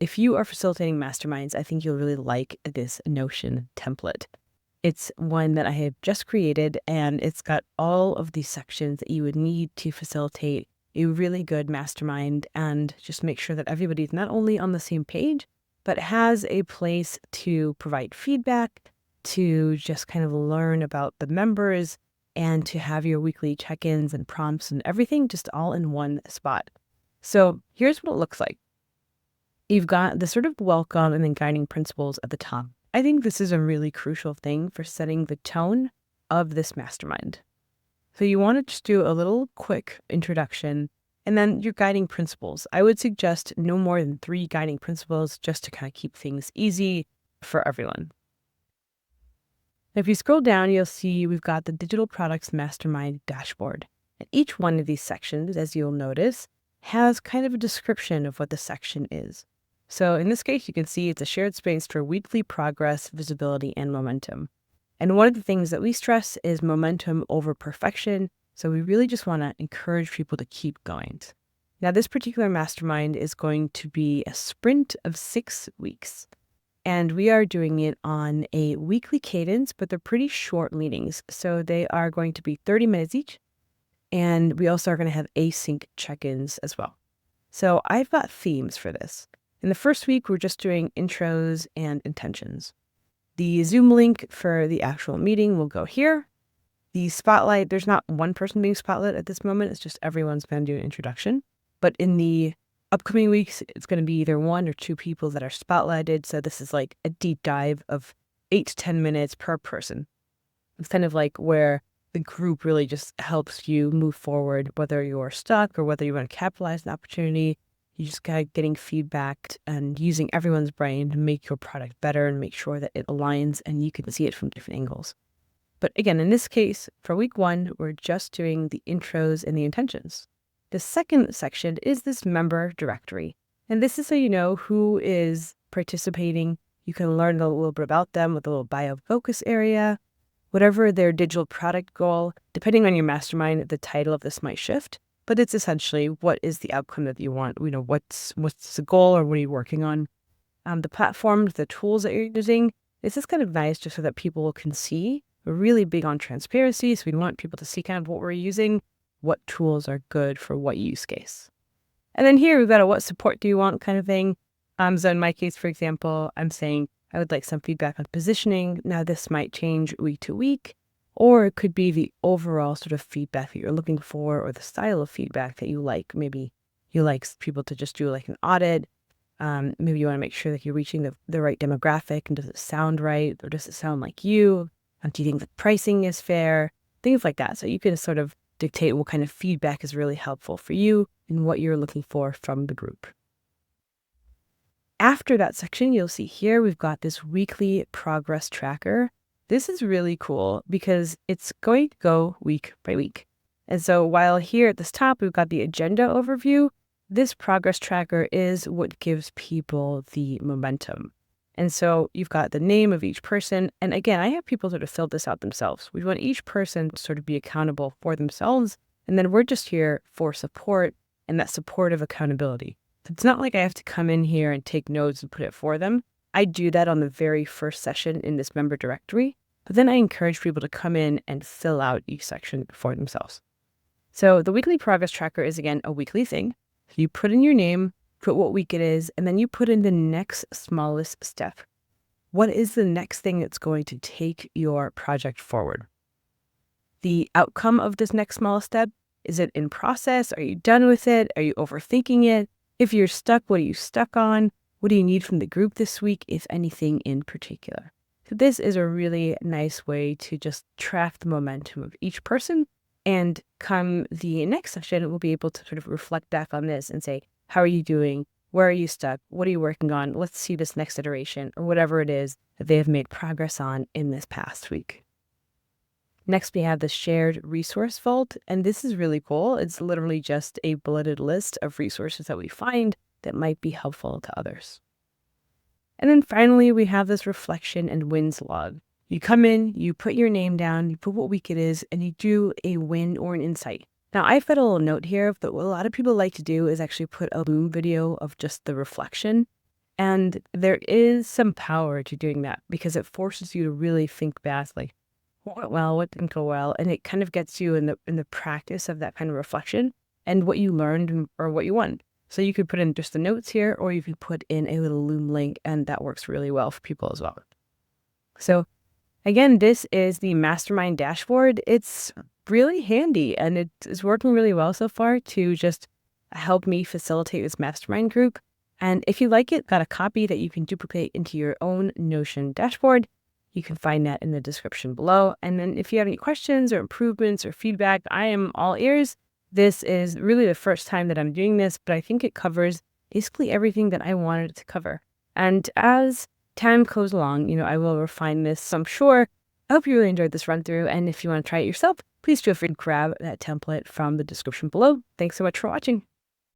if you are facilitating masterminds, I think you'll really like this Notion template. It's one that I have just created, and it's got all of these sections that you would need to facilitate a really good mastermind and just make sure that everybody's not only on the same page, but has a place to provide feedback, to just kind of learn about the members, and to have your weekly check-ins and prompts and everything just all in one spot. So here's what it looks like. You've got the sort of welcome and then guiding principles at the top. I think this is a really crucial thing for setting the tone of this mastermind. So you want to just do a little quick introduction and then your guiding principles. I would suggest no more than 3 guiding principles just to kind of keep things easy for everyone. If you scroll down, you'll see we've got the Digital Products Mastermind dashboard. And each one of these sections, as you'll notice, has kind of a description of what the section is. So in this case, you can see it's a shared space for weekly progress, visibility, and momentum. And one of the things that we stress is momentum over perfection. So we really just want to encourage people to keep going. Now, this particular mastermind is going to be a sprint of 6 weeks. And we are doing it on a weekly cadence, but they're pretty short meetings. So they are going to be 30 minutes each. And we also are going to have async check-ins as well. So I've got themes for this. In the first week, we're just doing intros and intentions. The Zoom link for the actual meeting will go here. The spotlight, there's not one person being spotlight at this moment. It's just everyone's going to do an introduction. But in the upcoming weeks, it's going to be either 1 or 2 people that are spotlighted. So this is like a deep dive of 8 to 10 minutes per person. It's kind of like where the group really just helps you move forward, whether you're stuck or whether you want to capitalize an opportunity. You just kind of getting feedback and using everyone's brain to make your product better and make sure that it aligns and you can see it from different angles. But again, in this case, for week 1, we're just doing the intros and the intentions. The second section is this member directory. And this is so you know who is participating. You can learn a little bit about them with a little bio focus area. Whatever their digital product goal, depending on your mastermind, the title of this might shift. But it's essentially what is the outcome that you want? What's the goal or what are you working on? The platforms, the tools that you're using, this is kind of nice just so that people can see. We're really big on transparency, so we want people to see kind of what we're using, what tools are good for what use case. And then here we've got a what support do you want kind of thing. So in my case, for example, I'm saying I would like some feedback on positioning. Now this might change week to week. Or it could be the overall sort of feedback that you're looking for or the style of feedback that you like. Maybe you like people to just do like an audit. Maybe you want to make sure that you're reaching the right demographic and does it sound right or does it sound like you? Do you think the pricing is fair? Things like that. So you can sort of dictate what kind of feedback is really helpful for you and what you're looking for from the group. After that section, you'll see here we've got this weekly progress tracker. This is really cool because it's going to go week by week. And so while here at this top, we've got the agenda overview, this progress tracker is what gives people the momentum. And so you've got the name of each person. And again, I have people sort of fill this out themselves. We want each person to sort of be accountable for themselves. And then we're just here for support and that supportive accountability. It's not like I have to come in here and take notes and put it for them. I do that on the very first session in this member directory. But then I encourage people to come in and fill out each section for themselves. So the weekly progress tracker is, again, a weekly thing. You put in your name, put what week it is, and then you put in the next smallest step. What is the next thing that's going to take your project forward? The outcome of this next smallest step, is it in process? Are you done with it? Are you overthinking it? If you're stuck, what are you stuck on? What do you need from the group this week, if anything in particular? So this is a really nice way to just track the momentum of each person. And come the next session, we'll be able to sort of reflect back on this and say, how are you doing? Where are you stuck? What are you working on? Let's see this next iteration or whatever it is that they have made progress on in this past week. Next, we have the shared resource vault. And this is really cool. It's literally just a bulleted list of resources that we find that might be helpful to others. And then finally, we have this reflection and wins log. You come in, you put your name down, you put what week it is, and you do a win or an insight. Now, I've got a little note here that what a lot of people like to do is actually put a Loom video of just the reflection. And there is some power to doing that because it forces you to really think back, like, what went well, what didn't go well, and it kind of gets you in the practice of that kind of reflection and what you learned or what you won. So you could put in just the notes here, or you could put in a little Loom link, and that works really well for people as well. So again, this is the Mastermind dashboard. It's really handy, and it's working really well so far to just help me facilitate this mastermind group. And if you like it, got a copy that you can duplicate into your own Notion dashboard. You can find that in the description below. And then if you have any questions or improvements or feedback, I am all ears. This is really the first time that I'm doing this, but I think it covers basically everything that I wanted it to cover. And as time goes along, I will refine this. So I'm sure, I hope you really enjoyed this run through. And if you want to try it yourself, please feel free to grab that template from the description below. Thanks so much for watching.